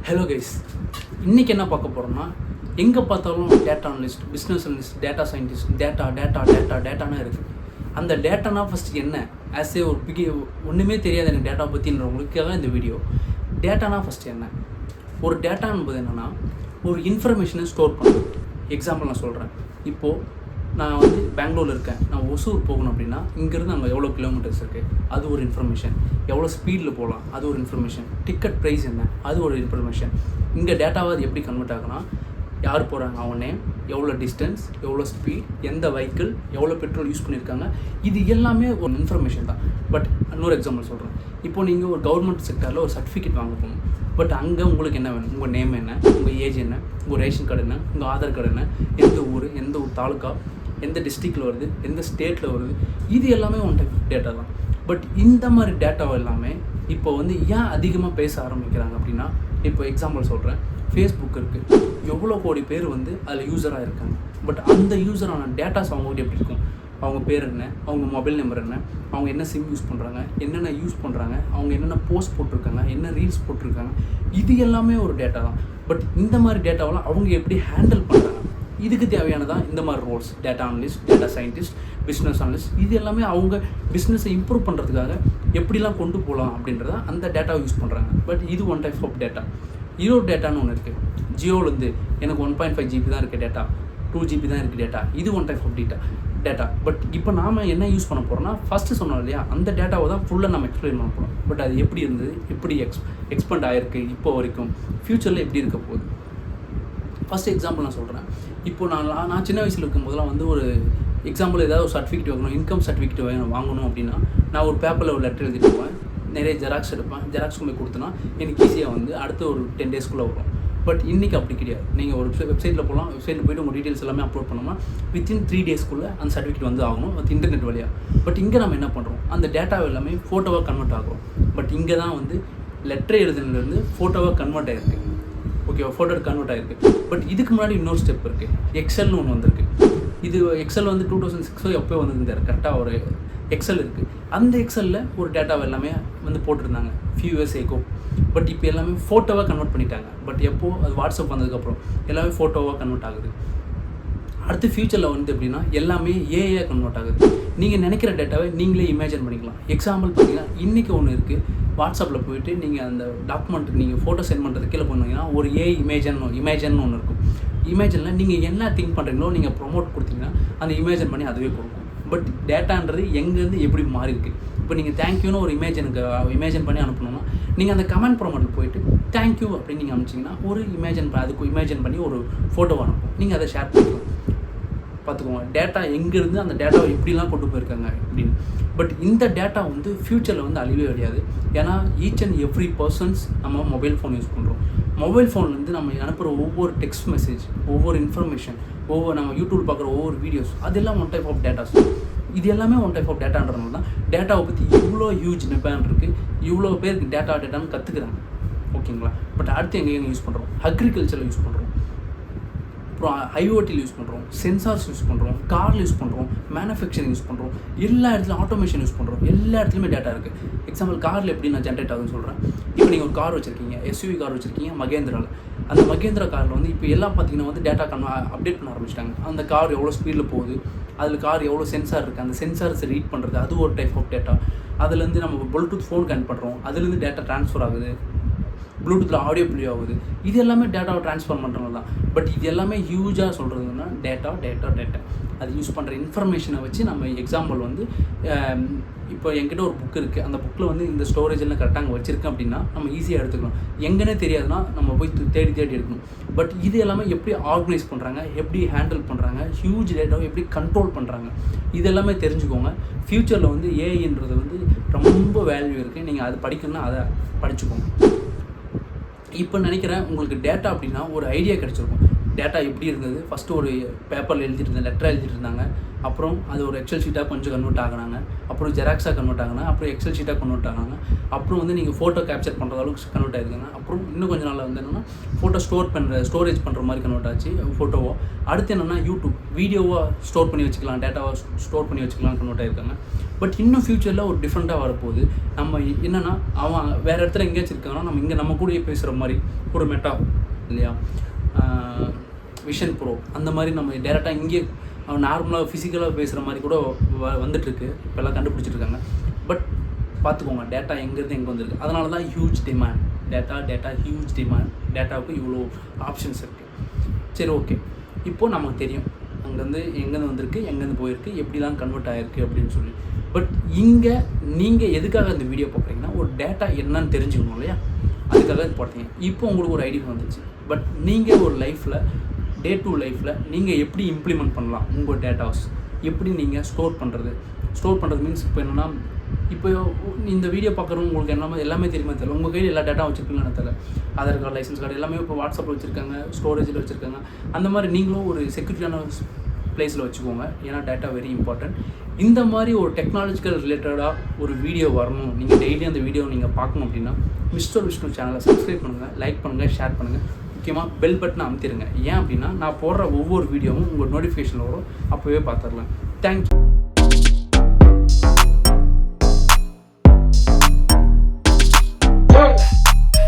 Hello guys, இன்றைக்கி என்ன பார்க்க போகிறோம்னா, எங்கே பார்த்தாலும் data analyst, business analyst, data scientist, டேட்டானா இருக்குது. அந்த டேட்டானா ஃபஸ்ட்டு என்ன, ஆஸ் ஏ ஒரு ஒன்றுமே தெரியாது எனக்கு டேட்டா பற்றின்றவங்களுக்காக இந்த வீடியோ. டேட்டானா ஃபஸ்ட்டு என்ன? ஒரு டேட்டா என்பது என்னென்னா, ஒரு இன்ஃபர்மேஷனை ஸ்டோர் பண்ணுறது. எக்ஸாம்பிள் நான் சொல்கிறேன். இப்போது நான் பெங்களூரில் இருக்கேன், நான் ஒசூர் போகணும் அப்படின்னா இங்கேருந்து அங்கே எவ்வளோ கிலோமீட்டர்ஸ் இருக்குது, அது ஒரு இன்ஃபர்மேஷன். எவ்வளோ ஸ்பீடில் போகலாம், அது ஒரு இன்ஃபர்மேஷன். டிக்கெட் ப்ரைஸ் என்ன, அது ஒரு இன்ஃபர்மேஷன். இங்கே டேட்டாவை அது எப்படி கன்வெர்ட் ஆகுனா, யார் போகிறாங்க, அவன் நேம், எவ்வளோ டிஸ்டன்ஸ், எவ்வளோ ஸ்பீட், எந்த வெஹிக்கிள், எவ்வளோ பெட்ரோல் யூஸ் பண்ணியிருக்காங்க, இது எல்லாமே ஒரு இன்ஃபர்மேஷன் தான். பட் இன்னொரு எக்ஸாம்பிள் சொல்கிறேன். இப்போது நீங்கள் ஒரு கவர்மெண்ட் செக்டரில் ஒரு சர்டிஃபிகேட் வாங்க போகணும். பட் அங்கே உங்களுக்கு என்ன வேணும், உங்கள் நேம் என்ன, உங்கள் ஏஜ் என்ன, உங்கள் ரேஷன் கார்டு என்ன, உங்கள் ஆதார் கார்டு என்ன, எந்த ஊர், எந்த ஒரு தாலுக்கா, எந்த டிஸ்ட்ரிக்டில் வருது, எந்த ஸ்டேட்டில் வருது, இது எல்லாமே ஒன் டைப் ஆஃப் டேட்டா தான். பட் இந்த மாதிரி டேட்டாவை எல்லாமே இப்போ ஏன் அதிகமாக பேச ஆரம்பிக்கிறாங்க அப்படின்னா, இப்போ எக்ஸாம்பிள் சொல்கிறேன். ஃபேஸ்புக் இருக்குது, எவ்வளோ கோடி பேர் அதில் யூஸராக இருக்காங்க. பட் அந்த யூஸரான டேட்டாஸ் அவங்ககிட்ட எப்படி இருக்கும், அவங்க பேர் என்ன, அவங்க மொபைல் நம்பர் என்ன, அவங்க என்ன சிம் யூஸ் பண்ணுறாங்க, என்னென்ன யூஸ் பண்ணுறாங்க, அவங்க என்னென்ன போஸ்ட் போட்டிருக்காங்க, என்ன ரீல்ஸ் போட்டிருக்காங்க, இது எல்லாமே ஒரு டேட்டா தான். பட் இந்த மாதிரி டேட்டாவெல்லாம் அவங்க எப்படி ஹேண்டில் பண்ணுறாங்க, இதுக்கு தேவையானதான் இந்த மாதிரி roles. Data analyst, data scientist, business analyst, இது எல்லாமே அவங்க பிஸ்னஸை இம்ப்ரூவ் பண்ணுறதுக்காக எப்படிலாம் கொண்டு போகலாம் அப்படின்றத அந்த டேட்டாவை யூஸ் பண்ணுறாங்க. பட் இது one type of data. Jio டேட்டான்னு ஒன்று இருக்குது. ஜியோலேருந்து எனக்கு 1.5 GB தான் இருக்குது டேட்டா, 2 GB தான் இருக்குது டேட்டா, இது one type of data. But இப்போ நாம் என்ன யூஸ் பண்ண போகிறோம்னா, ஃபஸ்ட்டு சொன்னோம் இல்லையா, அந்த டேட்டாவை தான் ஃபுல்லாக நம்ம எக்ஸ்பிளைன் பண்ண போகிறோம். பட் அது எப்படி இருந்தது, எப்படி எக்ஸ்பெண்ட் ஆகிருக்கு, இப்போ வரைக்கும், ஃப்யூச்சரில் எப்படி இருக்க போகுது. ஃபஸ்ட் எக்ஸாம்பிள் நான் சொல்கிறேன். இப்போது நான் சின்ன வயசில் இருக்கும்போதெல்லாம் ஒரு எக்ஸாம்பிள் ஏதாவது ஒரு சர்டிஃபிகேட் வாங்கணும், இன்கம் சர்டிஃபிகேட் வாங்கணும் அப்படின்னா, நான் ஒரு பேப்பரில் ஒரு லெட்டர் எழுதிட்டு போவேன், நிறைய ஜெராக்ஸ் எடுப்பேன், ஜெராக்ஸ் போய் கொடுத்தனா எனக்கு ஈஸியாக அடுத்த ஒரு 10 daysக்குள்ளே வரும். பட் இன்றைக்கி அப்படி கிடையாது. நீங்கள் ஒரு வெப்சைட்டில் போகலாம், வெப்சைட்டில் போய்ட்டு உங்கள் டீட்டெயில்ஸ் எல்லாமே அப்லோட் பண்ணோம்னா வித்தின் 3 daysக்குள்ளே அந்த சர்டிஃபிகேட் ஆகணும், அது இன்டர்நெட் வழியாக. பட் இங்கே நம்ம என்ன பண்ணுறோம், அந்த டேட்டாவை எல்லாமே ஃபோட்டோவாக கன்வெர்ட் ஆகிறோம். பட் இங்கே தான் லெட்டர் எழுதுனதுலேருந்து ஃபோட்டோவாக கன்வெர்ட் ஆகிருக்கு. ஓகேவா, ஃபோட்டோ கன்வெர்ட் ஆகிருக்கு. பட் இதுக்கு முன்னாடி இன்னொரு ஸ்டெப் இருக்குது. எக்ஸல்னு ஒன்று வந்திருக்கு. இது எக்ஸல் 2006 எப்போ வந்திருந்தார் கரெக்டாக. ஒரு எக்ஸல் இருக்குது. அந்த எக்ஸலில் ஒரு டேட்டாவை எல்லாமே போட்டிருந்தாங்க ஃபியூ இயர்ஸ் ஏகோ. பட் இப்போ எல்லாமே ஃபோட்டோவாக கன்வெர்ட் பண்ணிட்டாங்க. பட் எப்போது அது வாட்ஸ்அப் வந்ததுக்கப்புறம் எல்லாமே ஃபோட்டோவாக கன்வெர்ட் ஆகுது. அடுத்து ஃப்யூச்சரில் எப்படின்னா எல்லாமே ஏஐயாக கன்வெர்ட் ஆகுது. நீங்கள் நினைக்கிற டேட்டாவை நீங்களே இமேஜின் பண்ணிக்கலாம். எக்ஸாம்பிள் பார்த்தீங்கன்னா, இன்றைக்கி ஒன்று இருக்குது, வாட்ஸ்அப்பில் போய்ட்டு நீங்கள் அந்த டாக்குமெண்ட்டுக்கு நீங்கள் ஃபோட்டோ சென்ட் பண்ணுறது கீழே போனீங்கன்னா ஒரு ஏஐ இமேஜன் ஒன்று இருக்கும். இமேஜனில் நீங்கள் என்ன திங்க் பண்ணுறீங்களோ நீங்கள் ப்ரொமோட் கொடுத்தீங்கன்னா அந்த இமேஜன் பண்ணி அதுவே கொடுக்கும். பட் டேட்டான்றது எங்கேருந்து எப்படி மாறி இருக்குது. இப்போ நீங்கள் தேங்க்யூன்னு ஒரு இமேஜன் பண்ணி அனுப்பணும்னா, நீங்கள் அந்த கமெண்ட் ப்ரொமோட்டில் போய்ட்டு தேங்க்யூ அப்படின்னு நீங்கள் அனுப்பிச்சிங்கன்னா ஒரு அதுக்கு இமேஜன் பண்ணி ஒரு ஃபோட்டோ அனுப்பும். நீங்கள் அதை ஷேர் பண்ணிக்கலாம். பார்த்துக்கோங்க, டேட்டா எங்கேருந்து அந்த டேட்டாவை எப்படிலாம் கொண்டு போயிருக்காங்க அப்படின்னு. பட் இந்த டேட்டா ஃப்யூச்சரில் அழிவே கிடையாது. ஏன்னா ஈச் அண்ட் எவ்ரி பர்சன்ஸ் நம்ம மொபைல் ஃபோன் யூஸ் பண்ணுறோம். மொபைல் ஃபோன்லேருந்து நம்ம அனுப்புகிற ஒவ்வொரு டெக்ஸ்ட் மெசேஜ், ஒவ்வொரு இன்ஃபர்மேஷன், நம்ம யூடியூப் பார்க்குற ஒவ்வொரு வீடியோஸ், அதெல்லாம் ஒன் டைப் ஆஃப் டேட்டாஸ். இது எல்லாமே ஒன் டைப் ஆஃப் டேட்டான்றதுனால தான் டேட்டாவை பற்றி இவ்வளோ ஹியூஜ் டிமாண்ட் இருக்குது. இவ்வளோ பேருக்கு டேட்டான்னு கற்றுக்குறாங்க. ஓகேங்களா. பட் அடுத்து எங்கே யூஸ் பண்ணுறோம், அக்ரிகல்ச்சரில் யூஸ் பண்ணுறோம், அப்புறம் ஐஓடியில் யூஸ் பண்ணுறோம், சென்சார்ஸ் யூஸ் பண்ணுறோம், காரில் யூஸ் பண்ணுறோம், மேனுஃபேக்சரிங் யூஸ் பண்ணுறோம், எல்லா இடத்துலையும் ஆட்டோமேஷன் யூஸ் பண்ணுறோம். எல்லா இடத்துலையுமே டேட்டா இருக்குது. எக்ஸாம்பிள் காரில் எப்படி நான் ஜென்ரேட் ஆகுதுன்னு சொல்கிறேன். இப்போ நீங்கள் ஒரு கார் வச்சுருக்கீங்க, எஸ்யூவி கார் வச்சுருக்கீங்க மகேந்திராவில். அந்த மகேந்திரா காரில் இப்போ எல்லாம் பார்த்தீங்கன்னா டேட்டா அப்டேட் பண்ண ஆரம்பிச்சிட்டாங்க. அந்த கார் எவ்வளோ ஸ்பீடில் போகுது, அதில் கார் எவ்வளோ சென்சார் இருக்குது, அந்த சென்சார்ஸை ரீட் பண்ணுறது, அது ஒரு டைப் ஆஃப் டேட்டா. அதுலேருந்து நம்ம ப்ளூடூத் ஃபோன் கனெக்ட் பண்ணுறோம், அதுலேருந்து டேட்டா ட்ரான்ஸ்ஃபர் ஆகுது, ப்ளூடூத்தில் ஆடியோ ப்ளே ஆகுது. இது எல்லாமே டேட்டாவை ட்ரான்ஸ்ஃபர் பண்ணுறது தான். பட் இது எல்லாமே ஹியூஜாக சொல்கிறதுன்னா டேட்டா. அது யூஸ் பண்ணுற இன்ஃபர்மேஷனை வச்சு நம்ம எக்ஸாம்பிள் இப்போ என்கிட்ட ஒரு புக் இருக்குது, அந்த புக்கில் இந்த ஸ்டோரேஜ் எல்லாம் கரெக்டாக அங்கே வச்சுருக்கேன் அப்படின்னா நம்ம ஈஸியாக எடுத்துக்கலாம். எங்கன்னே தெரியாதுன்னா நம்ம போய் தேடி எடுக்கணும். பட் இது எல்லாமே எப்படி ஆர்கனைஸ் பண்ணுறாங்க, எப்படி ஹேண்டில் பண்ணுறாங்க, ஹியூஜ் டேட்டாவை எப்படி கண்ட்ரோல் பண்ணுறாங்க, இது எல்லாமே தெரிஞ்சுக்கோங்க. ஃப்யூச்சரில் ஏஐன்றது ரொம்ப வேல்யூ இருக்குது. நீங்கள் அது படிக்கணும்னா அதை படிச்சுக்கோங்க. இப்போ நினைக்கிறேன் உங்களுக்கு டேட்டா அப்படின்னா ஒரு ஐடியா கிடச்சிருக்கும். டேட்டா எப்படி இருந்தது, ஃபஸ்ட்டு ஒரு பேப்பரில் எழுதிட்டு இருந்தேன், லெட்டராக எழுதிட்டு இருந்தாங்க. அப்புறம் அது ஒரு எக்ஸல் ஷீட்டாக கொஞ்சம் கன்வெர்ட் ஆகினாங்க. அப்புறம் ஜெராக்ஸாக கன்வெர்ட் ஆகினாங்க. அப்புறம் எக்ஸல் ஷீட்டாக கன்வெர்ட் ஆனாங்க. அப்புறம் வந்து நீங்கள் ஃபோட்டோ கேப்சர் பண்ணுற அளவுக்கு கன்வெர்ட் ஆகிருக்காங்க. அப்புறம் இன்னும் கொஞ்சம் நாளில் வந்து என்னென்னா ஃபோட்டோ ஸ்டோரேஜ் பண்ணுற மாதிரி கன்வெர்ட் ஆச்சு ஃபோட்டோவோ. அடுத்து என்னென்னா யூடியூப் வீடியோவாக ஸ்டோர் பண்ணி வச்சுக்கலாம், டேட்டாவாக ஸ்டோர் பண்ணி வச்சுக்கலாம்னு கன்வெர்ட் ஆகிருக்காங்க. பட் இன்னும் ஃப்யூச்சரில் ஒரு டிஃப்ரெண்ட்டாக வரப்போகுது. நம்ம என்னென்னா அவன் வேறு இடத்துல எங்கேயாச்சும் இருக்காங்கன்னா நம்ம இங்கே நம்ம கூடயே பேசுகிற மாதிரி ஒரு மெட்டா இல்லையா, விஷன் ப்ரோ அந்த மாதிரி நம்ம டேரெக்டாக இங்கே அவன் நார்மலாக ஃபிசிக்கலாக பேசுகிற மாதிரி கூட வந்துட்டுருக்கு. இப்போல்லாம் கண்டுபிடிச்சிருக்காங்க. பட் பார்த்துக்கோங்க, டேட்டா எங்கேருந்து எங்கே வந்துருக்கு. அதனால தான் huge demand. Data huge demand. டேட்டாவுக்கு இவ்வளோ ஆப்ஷன்ஸ் இருக்குது. சரி, ஓகே. இப்போது நமக்கு தெரியும் அங்கேருந்து எங்கேருந்து வந்திருக்கு, எங்கேருந்து போயிருக்கு, எப்படிலாம் கன்வெர்ட் ஆகிருக்கு அப்படின்னு சொல்லி. பட் இங்கே நீங்கள் எதுக்காக இந்த வீடியோ பார்க்குறீங்கன்னா ஒரு டேட்டா என்னன்னு தெரிஞ்சுக்கணும் இல்லையா, அதுக்காக இது பார்த்தீங்க. இப்போ உங்களுக்கு ஒரு ஐடியா வந்துச்சு. பட் நீங்கள் ஒரு லைஃப்பில் டே டு லைஃப்பில் நீங்கள் எப்படி இம்ப்ளிமெண்ட் பண்ணலாம் உங்கள் டேட்டாஸ், எப்படி நீங்கள் ஸ்டோர் பண்ணுறது மீன்ஸ் இப்போ என்னென்னா, இப்போ இந்த வீடியோ பார்க்குறவங்க உங்களுக்கு எல்லாமே தெரியுமா தெரியல, உங்கள் கையில் எல்லா டேட்டா வச்சுருப்பீங்கன்னு தெரியல. ஆதார் கார்டு, லைசன்ஸ் கார்டு எல்லாமே இப்போ வாட்ஸ்அப்பில் வச்சுருக்காங்க, ஸ்டோரேஜில் வச்சுருக்காங்க. அந்த மாதிரி நீங்களும் ஒரு செக்யூரிட்டியான ப்ளேஸில் வச்சுக்கோங்க. ஏன்னா டேட்டா வெரி இம்பார்ட்டன்ட். இந்த மாதிரி ஒரு டெக்னாலஜிக்கல் ரிலேட்டடாக ஒரு வீடியோ வரணும், நீங்கள் டெய்லி அந்த வீடியோ நீங்கள் பார்க்கணும் அப்படின்னா மிஸ்டர் விஷ்ணு சேனலை சப்ஸ்கிரைப் பண்ணுங்கள், லைக் பண்ணுங்கள், ஷேர் பண்ணுங்கள். முக்கியமாக பெல் பட்டனை அமுத்திடுங்க. ஏன் அப்படின்னா நான் போடுற ஒவ்வொரு வீடியோவும் உங்கள் நோட்டிஃபிகேஷன் வரும், அப்போவே பார்த்துடலாம். தேங்க்யூ.